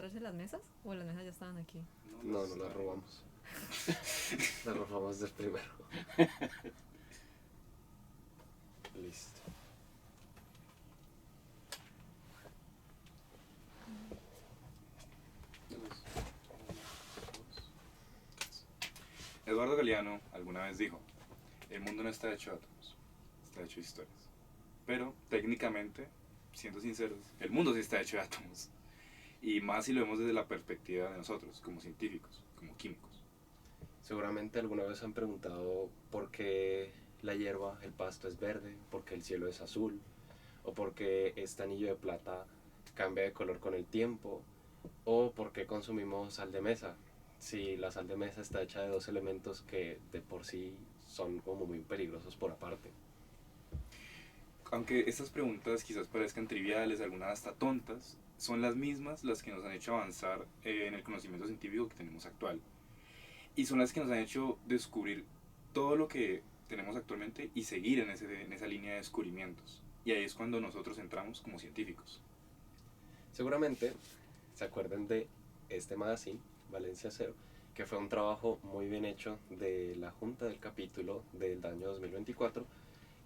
traerse las mesas? ¿O las mesas ya estaban aquí? No, no las robamos. Las robamos del primero. Listo. Eduardo Galeano alguna vez dijo, el mundo no está hecho de átomos, está hecho de historias. Pero técnicamente, siendo sinceros, el mundo sí está hecho de átomos. Y más si lo vemos desde la perspectiva de nosotros, como científicos, como químicos. Seguramente alguna vez han preguntado por qué la hierba, el pasto es verde, por qué el cielo es azul, o por qué este anillo de plata cambia de color con el tiempo, o por qué consumimos sal de mesa, si la sal de mesa está hecha de dos elementos que de por sí son como muy peligrosos por aparte. Aunque estas preguntas quizás parezcan triviales, algunas hasta tontas, son las mismas las que nos han hecho avanzar en el conocimiento científico que tenemos actual. Y son las que nos han hecho descubrir todo lo que tenemos actualmente y seguir en esa línea de descubrimientos. Y ahí es cuando nosotros entramos como científicos. Seguramente se acuerden de este magazine, Valencia Cero, que fue un trabajo muy bien hecho de la junta del capítulo del año 2024.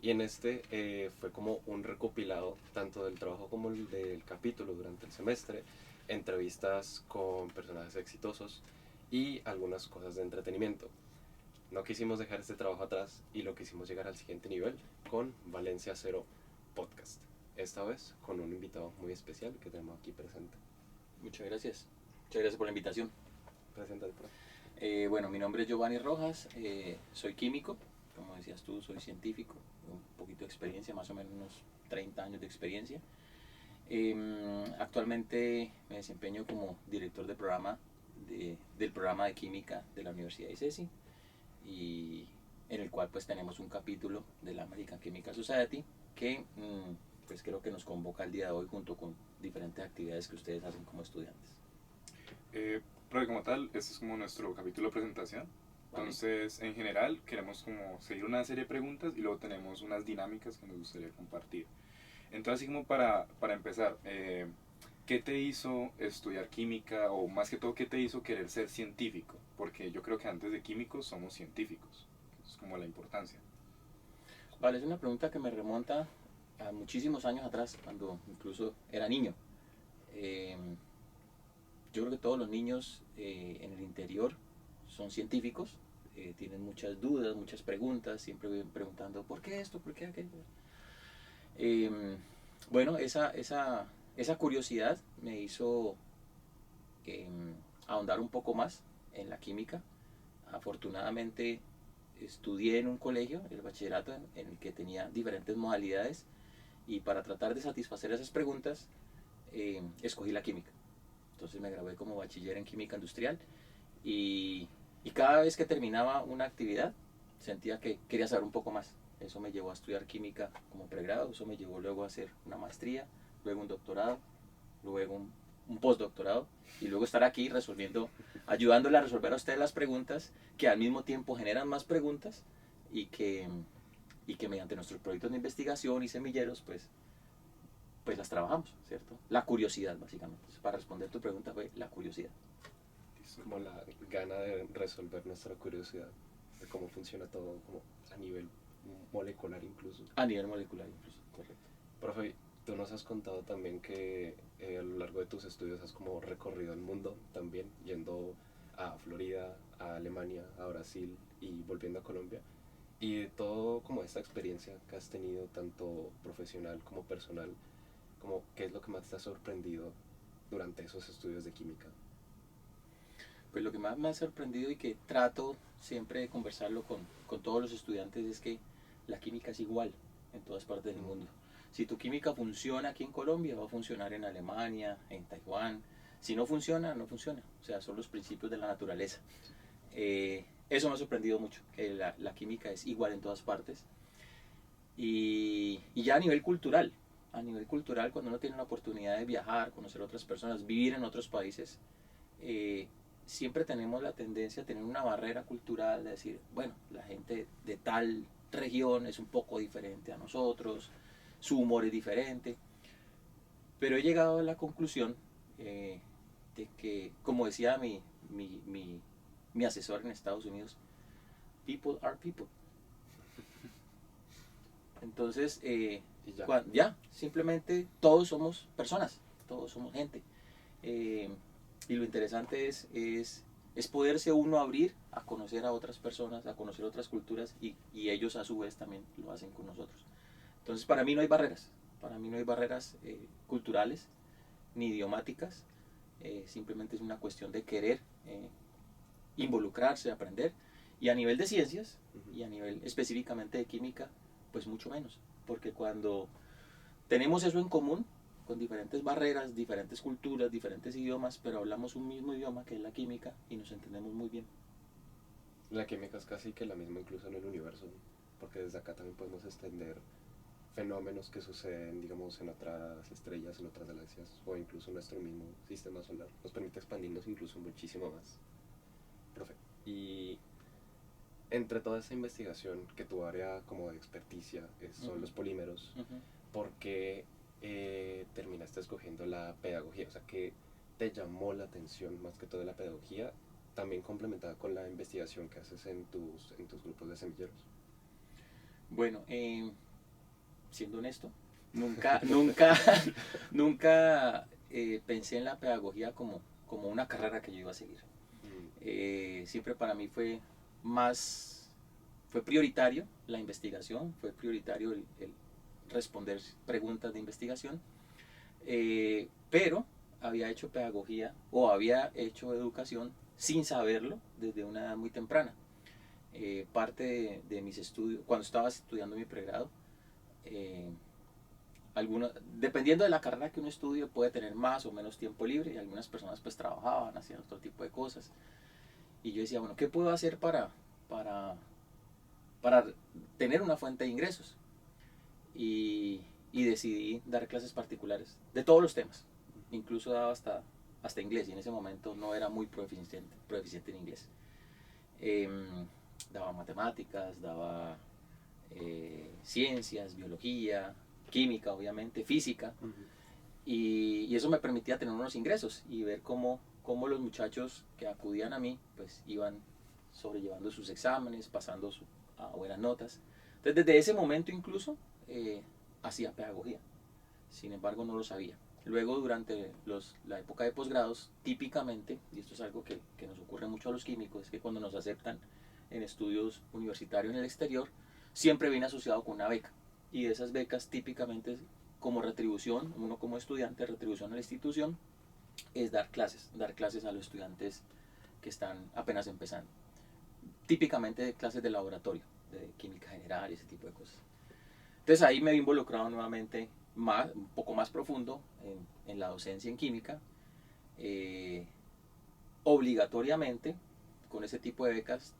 Y en este fue como un recopilado tanto del trabajo como el del capítulo durante el semestre, entrevistas con personajes exitosos y algunas cosas de entretenimiento. No quisimos dejar este trabajo atrás y lo quisimos llegar al siguiente nivel con Valencia Cero Podcast. Esta vez con un invitado muy especial que tenemos aquí presente. Muchas gracias. Muchas gracias por la invitación. Preséntate, por Bueno, mi nombre es Giovanni Rojas, soy químico, como decías tú, soy científico, un poquito de experiencia, más o menos unos 30 años de experiencia. Actualmente me desempeño como director de programa del programa de química de la Universidad de ICESI, y en el cual pues tenemos un capítulo de la American Chemical Society que pues creo que nos convoca el día de hoy junto con diferentes actividades que ustedes hacen como estudiantes. Pero como tal, este es como nuestro capítulo de presentación. Entonces, en general, queremos como seguir una serie de preguntas y luego tenemos unas dinámicas que nos gustaría compartir. Entonces, así como para empezar, ¿qué te hizo estudiar química o más que todo, qué te hizo querer ser científico? Porque yo creo que antes de químicos somos científicos. Es como la importancia. Vale, es una pregunta que me remonta a muchísimos años atrás, cuando incluso era niño. Eh, yo creo que todos los niños en el interior son científicos, tienen muchas dudas, muchas preguntas, siempre viven preguntando ¿por qué esto? ¿Por qué aquello? Eh, bueno, esa curiosidad me hizo eh, ahondar un poco más en la química. Afortunadamente estudié en un colegio, el bachillerato, en el que tenía diferentes modalidades, y para tratar de satisfacer esas preguntas escogí la química. Entonces me gradué como bachiller en química industrial, y cada vez que terminaba una actividad sentía que quería saber un poco más. Eso me llevó a estudiar química como pregrado, eso me llevó luego a hacer una maestría, luego un doctorado, luego un postdoctorado, y luego estar aquí resolviendo, ayudándole a resolver a ustedes las preguntas que al mismo tiempo generan más preguntas, y que mediante nuestros proyectos de investigación y semilleros pues las trabajamos, ¿cierto? La curiosidad, básicamente. Entonces, para responder tu pregunta fue la curiosidad. como la gana de resolver nuestra curiosidad de cómo funciona todo como a nivel molecular incluso. A nivel molecular incluso, correcto. Profe, tú nos has contado también que a lo largo de tus estudios has como recorrido el mundo también, yendo a Florida, a Alemania, a Brasil y volviendo a Colombia. Y de todo como esta experiencia que has tenido, tanto profesional como personal, como qué es lo que más te ha sorprendido durante esos estudios de química. Pues lo que más me ha sorprendido, y que trato siempre de conversarlo con todos los estudiantes, es que la química es igual en todas partes del mundo. Si tu química funciona aquí en Colombia, va a funcionar en Alemania, en Taiwán. Si no funciona, no funciona. O sea, son los principios de la naturaleza. Eso me ha sorprendido mucho, que la química es igual en todas partes. Y ya a nivel cultural, cuando uno tiene la oportunidad de viajar, conocer a otras personas, vivir en otros países, eh, siempre tenemos la tendencia a tener una barrera cultural, de decir, bueno, la gente de tal región es un poco diferente a nosotros, su humor es diferente. Pero he llegado a la conclusión de que como decía mi asesor en Estados Unidos, people are people. Entonces, Y ya. ya, simplemente todos somos personas, todos somos gente. Y lo interesante es poderse uno abrir a conocer a otras personas, a conocer otras culturas y ellos a su vez también lo hacen con nosotros. Entonces para mí no hay barreras, culturales ni idiomáticas, simplemente es una cuestión de querer involucrarse, aprender, y a nivel de ciencias y a nivel específicamente de química, pues mucho menos, porque cuando tenemos eso en común, con diferentes barreras, diferentes culturas, diferentes idiomas, pero hablamos un mismo idioma que es la química y nos entendemos muy bien. La química es casi que la misma incluso en el universo, porque desde acá también podemos extender fenómenos que suceden, digamos, en otras estrellas, en otras galaxias, o incluso en nuestro mismo sistema solar. Nos permite expandirnos incluso muchísimo más. Profe, y entre toda esa investigación, que tu área como de experticia son los polímeros, ¿por qué terminaste escogiendo la pedagogía? O sea, ¿qué te llamó la atención más que todo de la pedagogía, también complementada con la investigación que haces en tus grupos de semilleros? Bueno, siendo honesto, nunca pensé en la pedagogía como una carrera que yo iba a seguir. Siempre para mí fue prioritario la investigación, fue prioritario el responder preguntas de investigación, pero había hecho pedagogía o había hecho educación sin saberlo desde una edad muy temprana. Parte de mis estudios, cuando estaba estudiando mi pregrado, dependiendo de la carrera que uno estudie, puede tener más o menos tiempo libre, y algunas personas pues trabajaban, hacían otro tipo de cosas. Y yo decía, bueno, ¿qué puedo hacer para tener una fuente de ingresos? Y decidí dar clases particulares de todos los temas. Incluso daba hasta inglés, y en ese momento no era muy proficiente en inglés. Daba matemáticas, daba ciencias, biología, química, obviamente, física. Y eso me permitía tener unos ingresos y ver cómo los muchachos que acudían a mí pues iban sobrellevando sus exámenes, pasando a buenas notas. Entonces desde ese momento incluso hacía pedagogía, sin embargo no lo sabía. Luego durante la época de posgrados, típicamente, y esto es algo que nos ocurre mucho a los químicos, es que cuando nos aceptan en estudios universitarios en el exterior, siempre viene asociado con una beca. Y de esas becas típicamente como retribución, uno como estudiante, retribución a la institución, es dar clases a los estudiantes que están apenas empezando. Típicamente clases de laboratorio, de química general y ese tipo de cosas. Entonces ahí me vi involucrado nuevamente un poco más profundo en la docencia en química. Obligatoriamente, con ese tipo de becas,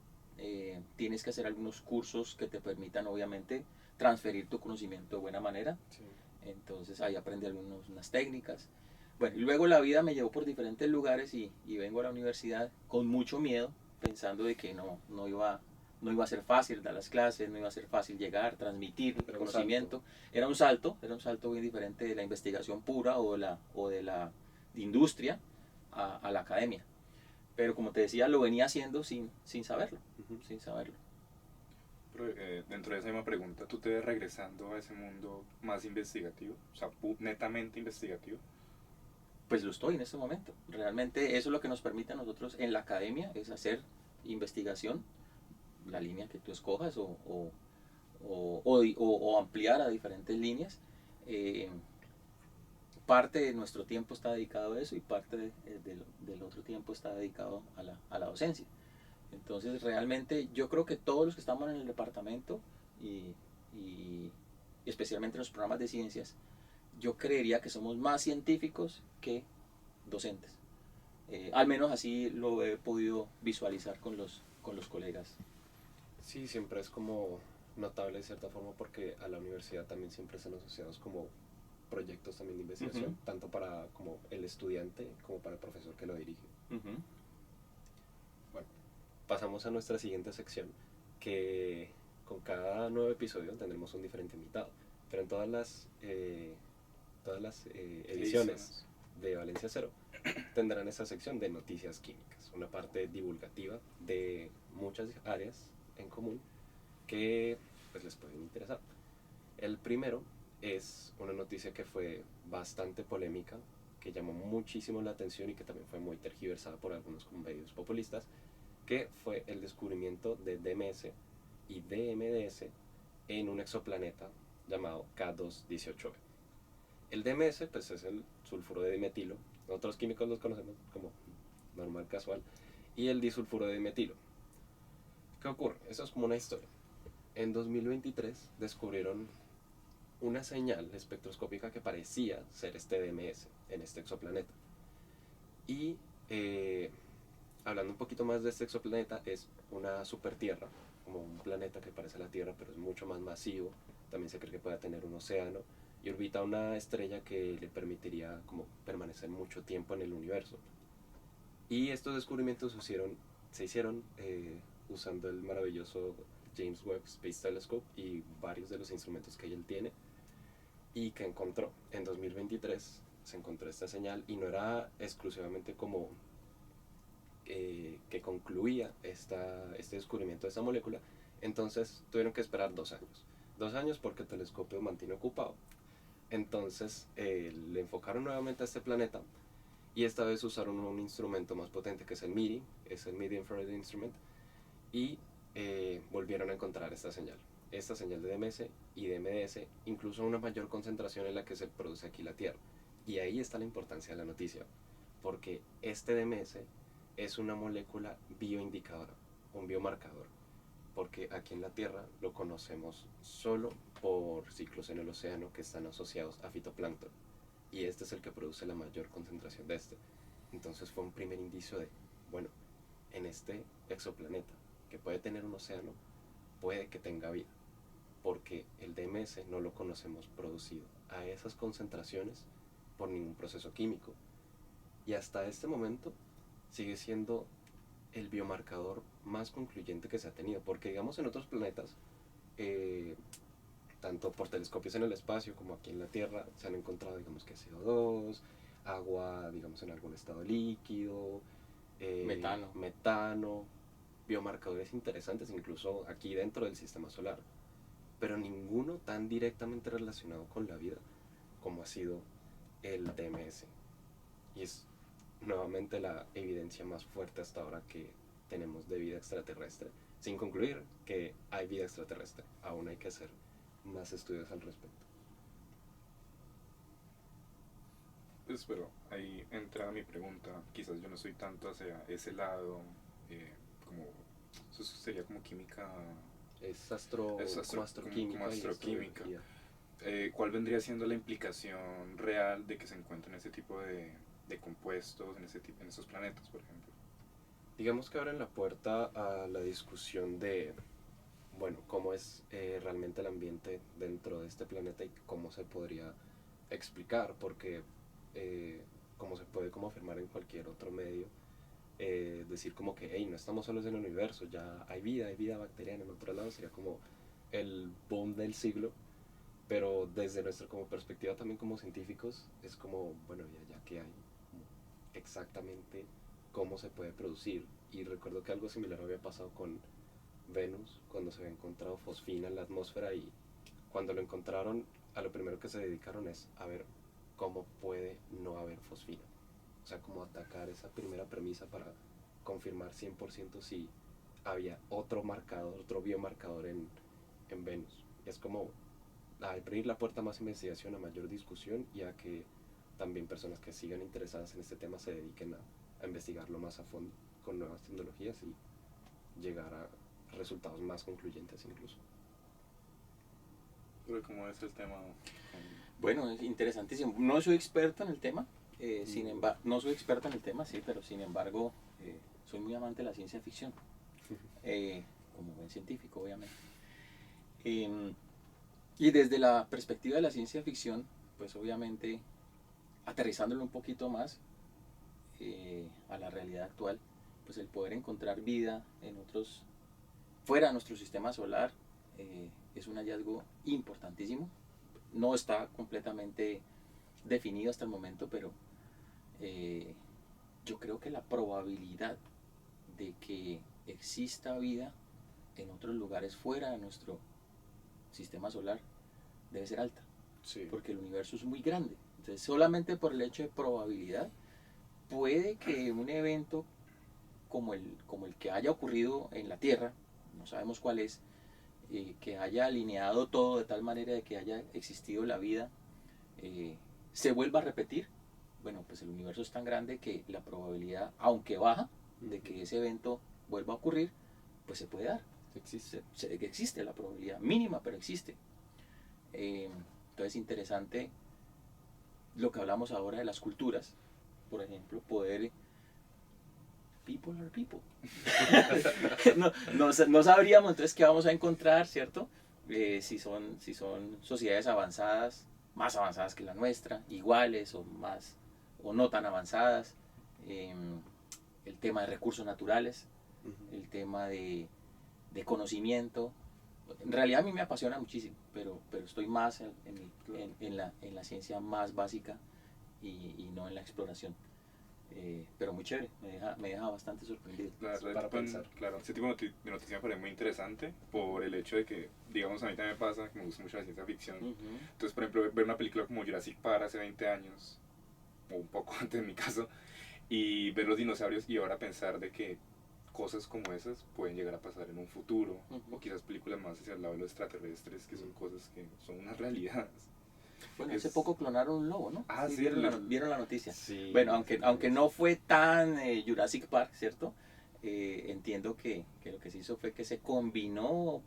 tienes que hacer algunos cursos que te permitan obviamente transferir tu conocimiento de buena manera. Sí. Entonces ahí aprendí unas técnicas. Bueno, y luego la vida me llevó por diferentes lugares y vengo a la universidad con mucho miedo, pensando de que no iba a ser fácil dar las clases, no iba a ser fácil llegar, transmitir el conocimiento. Era un salto bien diferente de la investigación pura o de la industria a la academia. Pero como te decía, lo venía haciendo sin saberlo, sin saberlo. Pero, dentro de esa misma pregunta, ¿tú te ves regresando a ese mundo más investigativo? O sea, netamente investigativo. Pues lo estoy en este momento. Realmente eso es lo que nos permite a nosotros en la academia, es hacer investigación, la línea que tú escojas o ampliar a diferentes líneas. Parte de nuestro tiempo está dedicado a eso y parte del otro tiempo está dedicado a la docencia. Entonces realmente yo creo que todos los que estamos en el departamento y especialmente en los programas de ciencias, yo creería que somos más científicos que docentes. Al menos así lo he podido visualizar con los colegas. Sí, siempre es como notable de cierta forma porque a la universidad también siempre están asociados como proyectos también de investigación, tanto para como el estudiante como para el profesor que lo dirige. Bueno, pasamos a nuestra siguiente sección, que con cada nuevo episodio tendremos un diferente invitado, pero en todas las ediciones de Valencia Cero tendrán esa sección de noticias químicas, una parte divulgativa de muchas áreas en común que pues les pueden interesar. El primero es una noticia que fue bastante polémica, que llamó muchísimo la atención y que también fue muy tergiversada por algunos medios populistas, que fue el descubrimiento de DMS y DMDS en un exoplaneta llamado K2-18b. El DMS pues, es el sulfuro de dimetilo, nosotros químicos los conocemos como normal, casual, y el disulfuro de dimetilo. ¿Qué ocurre? Eso es como una historia. En 2023 descubrieron una señal espectroscópica que parecía ser este DMS en este exoplaneta. Y hablando un poquito más de este exoplaneta, es una supertierra, como un planeta que parece la Tierra, pero es mucho más masivo. También se cree que pueda tener un océano y orbita una estrella que le permitiría como permanecer mucho tiempo en el universo. Y estos descubrimientos se hicieron usando el maravilloso James Webb Space Telescope y varios de los instrumentos que él tiene, y que encontró en 2023 se encontró esta señal, y no era exclusivamente como que concluía este descubrimiento de esta molécula. Entonces tuvieron que esperar 2 años. 2 años porque el telescopio mantiene ocupado. Entonces le enfocaron nuevamente a este planeta, y esta vez usaron un instrumento más potente que es el MIRI, es el Medium Infrared Instrument, y volvieron a encontrar esta señal de DMS y DMDS, incluso una mayor concentración en la que se produce aquí la Tierra. Y ahí está la importancia de la noticia, porque este DMS es una molécula bioindicadora, un biomarcador, porque aquí en la Tierra lo conocemos solo por ciclos en el océano que están asociados a fitoplancton, y este es el que produce la mayor concentración de este. Entonces fue un primer indicio de, bueno, en este exoplaneta que puede tener un océano, puede que tenga vida, porque el DMS no lo conocemos producido a esas concentraciones por ningún proceso químico, y hasta este momento sigue siendo el biomarcador más concluyente que se ha tenido, porque digamos en otros planetas, tanto por telescopios en el espacio como aquí en la Tierra, se han encontrado digamos que CO2, agua digamos en algún estado líquido, metano, biomarcadores interesantes incluso aquí dentro del sistema solar, pero ninguno tan directamente relacionado con la vida como ha sido el DMS. Y es nuevamente la evidencia más fuerte hasta ahora que tenemos de vida extraterrestre, sin concluir que hay vida extraterrestre. Aún hay que hacer más estudios al respecto. Pues, pero ahí entra mi pregunta. Quizás yo no soy tanto hacia ese lado, como eso sería como química. Es Como astroquímica. astroquímica. ¿Cuál vendría siendo la implicación real de que se encuentren ese tipo de compuestos en esos planetas, por ejemplo? Digamos que abren la puerta a la discusión de, bueno, cómo es realmente el ambiente dentro de este planeta y cómo se podría explicar, porque como se puede como afirmar en cualquier otro medio, decir como que, hey, no estamos solos en el universo, ya hay vida bacteriana en otro lado, sería como el boom del siglo. Pero desde nuestra como perspectiva también como científicos es como, bueno, ya que hay exactamente cómo se puede producir. Y recuerdo que algo similar había pasado con Venus cuando se había encontrado fosfina en la atmósfera, y cuando lo encontraron a lo primero que se dedicaron es a ver cómo puede no haber fosfina. O sea, como atacar esa primera premisa para confirmar 100% si había otro marcador, otro biomarcador en Venus. Y es como abrir la puerta a más investigación, a mayor discusión, y a que también personas que sigan interesadas en este tema se dediquen a investigarlo más a fondo con nuevas tecnologías y llegar a resultados más concluyentes incluso. Pero ¿cómo es el tema? Bueno, es interesantísimo. No soy experto en el tema, no soy experto en el tema, sí, pero sin embargo soy muy amante de la ciencia ficción, como buen científico, obviamente. Y desde la perspectiva de la ciencia ficción, pues obviamente aterrizándolo un poquito más a la realidad actual, pues el poder encontrar vida en otros, fuera de nuestro sistema solar, es un hallazgo importantísimo. No está completamente definido hasta el momento, pero yo creo que la probabilidad de que exista vida en otros lugares fuera de nuestro sistema solar debe ser alta, Sí. porque el universo es muy grande. Entonces, solamente por el hecho de probabilidad, puede que un evento como el que haya ocurrido en la Tierra, no sabemos cuál es, que haya alineado todo de tal manera de que haya existido la vida, se vuelva a repetir. Bueno, pues el universo es tan grande que la probabilidad, aunque baja, de que ese evento vuelva a ocurrir, pues se puede dar. Existe. Existe la probabilidad mínima, pero existe. Entonces, interesante lo que hablamos ahora de las culturas, por ejemplo, poder... People are people. no sabríamos entonces qué vamos a encontrar, ¿cierto? Si son sociedades avanzadas, más avanzadas que la nuestra, iguales o más o no tan avanzadas. El tema de recursos naturales, el tema de conocimiento. En realidad a mí me apasiona muchísimo, pero estoy más en la ciencia más básica y no en la exploración. Pero muy chévere, me deja bastante sorprendido. La verdad, Para pensar. claro, ese tipo de noticia me parece muy interesante por el hecho de que, digamos, a mí también me pasa que me gusta mucho la ciencia ficción. Entonces, por ejemplo, ver una película como Jurassic Park hace 20 años, o un poco antes en mi caso, y ver los dinosaurios y ahora pensar de que cosas como esas pueden llegar a pasar en un futuro, o quizás películas más hacia el lado de los extraterrestres, que son cosas que son una realidad. Bueno, hace poco clonaron un lobo, ¿no? Ah, sí, ¿Vieron la noticia? Sí. Bueno, aunque no fue tan Jurassic Park, ¿cierto? Entiendo que lo que se hizo fue que se combinó